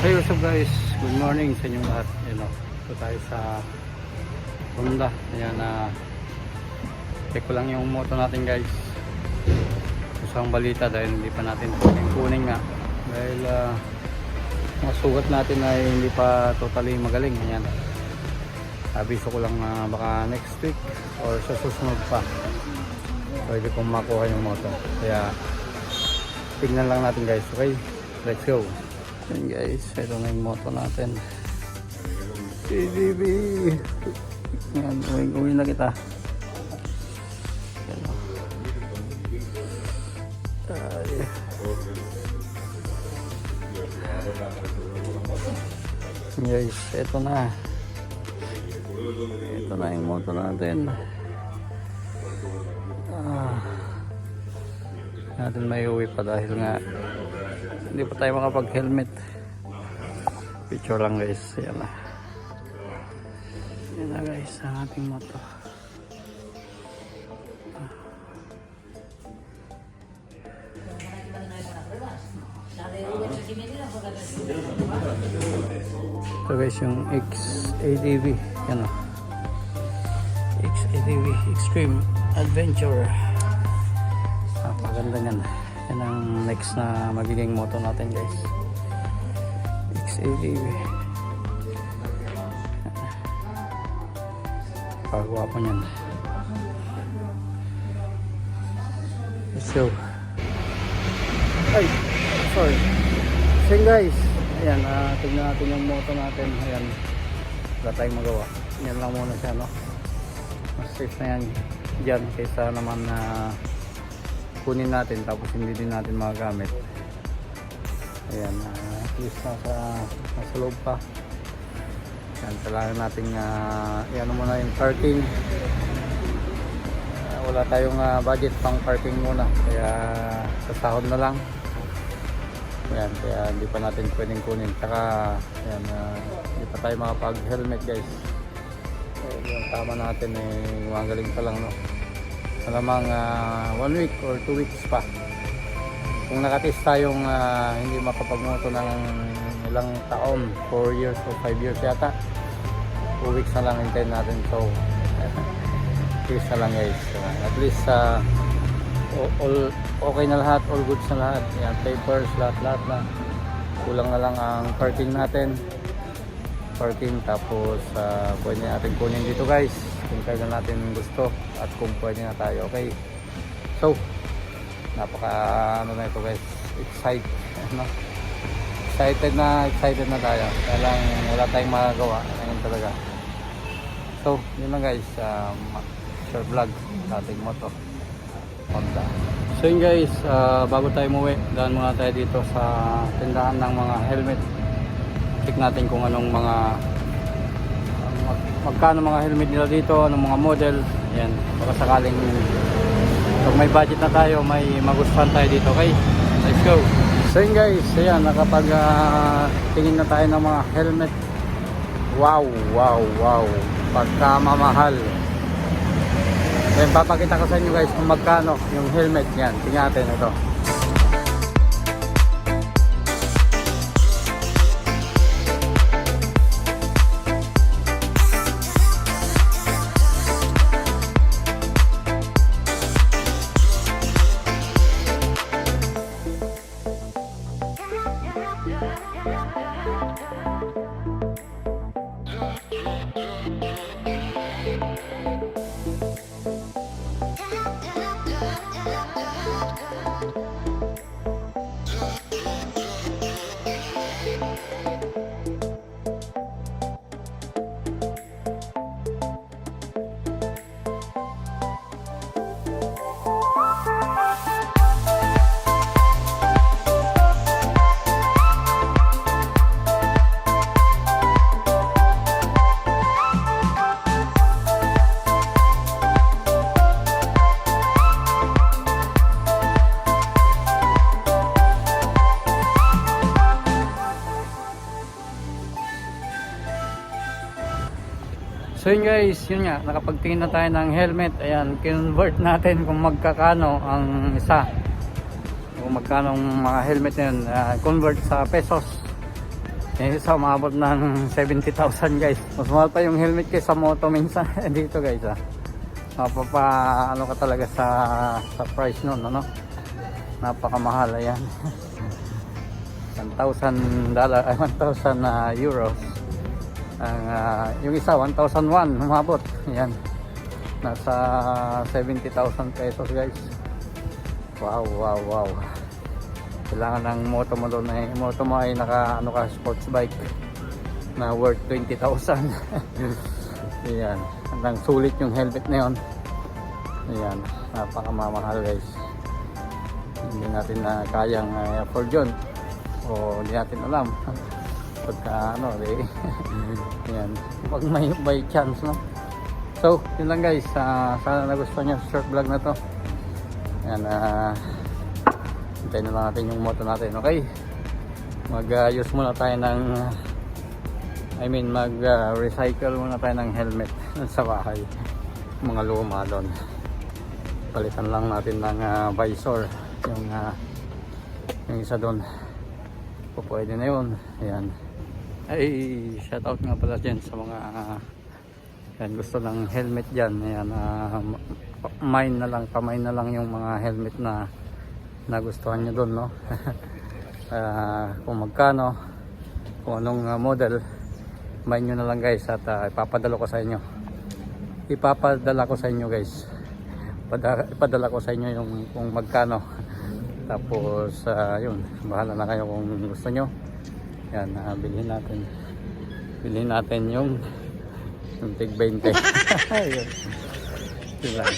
Hey, what's up guys? Good morning sa inyong lahat. Ito tayo sa Honda. Ayan, check ko lang yung moto natin guys. Isang balita dahil hindi pa natin kunin nga. Dahil mga sugat natin ay hindi pa totally magaling. Ayan. Abiso ko lang baka next week or sa susunod pa pwede kong makuha yung moto. Kaya tignan lang natin guys. Okay? Let's go. Yan guys, ito na yung moto natin. CDB. Yan, uwi na kita. Yan o. Guys, ito na. Ito na yung moto natin. Natin may uwi pa dahil nga hindi pa tayo makapag helmet. Picture lang guys. Yan na. Yan na guys ang ating moto. Ito guys yung XADV. Yan o. XADV Extreme Adventure. Maganda yan. Yan ang next na magiging moto natin guys. XADV. Pagwapo nyan. Let's go. Ay, sorry. So guys, ayan, tignan natin yung moto natin. Ayan, wala tayong magawa. Yan lang muna siya, no? Mas safe na yan dyan kaysa naman kunin natin tapos hindi din natin magagamit. Ayan, at least nasa loob pa. Ayan, kailangan natin ano muna yung parking. Wala tayong budget pang parking muna, kaya sa sahod na lang. Ayan, kaya hindi pa natin pwedeng kunin. Tsaka ayan, hindi pa tayo makapag helmet guys. Yung tama natin magaling pa lang, no? Malamang 1 week or 2 weeks pa. Kung nakatis tayong hindi makapagmoto ng ilang taon, 4 years o 5 years yata, 2 weeks na lang hintayin natin. So at least na lang guys. At least all okay na lahat, all goods na lahat. Yan, papers, lahat na. Kulang na lang ang parking natin. Parking, tapos pwede natin kunin dito guys kung kaya natin gusto at kung pwede na tayo. Okay, so napaka na ito guys, excited na tayo. Kaya lang wala tayong magagawa ngayon talaga. So yun lang guys, short vlog sa ating moto Honda. So yun guys, bago tayo umuwi, daan muna tayo dito sa tindahan ng mga helmet. Check natin kung anong magkano mga helmet nila dito, anong mga model. Yan, baka sakaling pag may budget na tayo, may magustuhan tayo dito. Okay, let's go. So yun guys, ayan, nakapag tingin na tayo ng mga helmet. Wow, pagkamamahal. Then papakita ko sa inyo guys kung magkano yung helmet. Yan, tingnan natin ito. So yun guys, yun nga, nakapagtingin na tayo ng helmet. Ayan, convert natin kung magkakano ang isa. Kung magkano ang mga helmet na yun, convert sa pesos. Yung isa umabot ng 70,000 guys. Mas mahal pa yung helmet kaysa moto minsan dito guys ah. Mapapa ano ka talaga sa price nun ano. Napakamahal ayan. 1,000 dollar ay 1,000 euros. Ang yung isa 1,001 umabot. Ayan. Nasa 70,000 pesos guys. Wow, wow, wow. Kailangan ng moto mo doon ay moto mo ay naka ano ka sports bike na worth 20,000. Ayan, hanggang sulit yung helmet na yon. Ayan, napakamamahal guys. Hindi natin na kayang afford yun o hindi natin alam pagka ano ayan, pag may chance no. So yun lang guys, sana nagustuhan nyo short vlog na to. Ayan, hintayin na lang natin yung moto natin. Okay, mag-use muna tayo ng mag-recycle muna tayo ng helmet sa bahay, mga luma doon. Palitan lang natin ng visor yung isa doon. Pwede na yun. Ayan, ay shoutout nga pala dyan sa mga yan, gusto ng helmet dyan. Ayan, pamain na lang yung mga helmet na nagustuhan nyo doon no. Kung magkano, kung anong model, main nyo na lang guys at ipapadala ko sa inyo guys. Ipadala ko sa inyo yung kung magkano. Tapos yun, bahala na kayo kung gusto nyo. Yan, bilhin natin yung tig 20. Yun lang.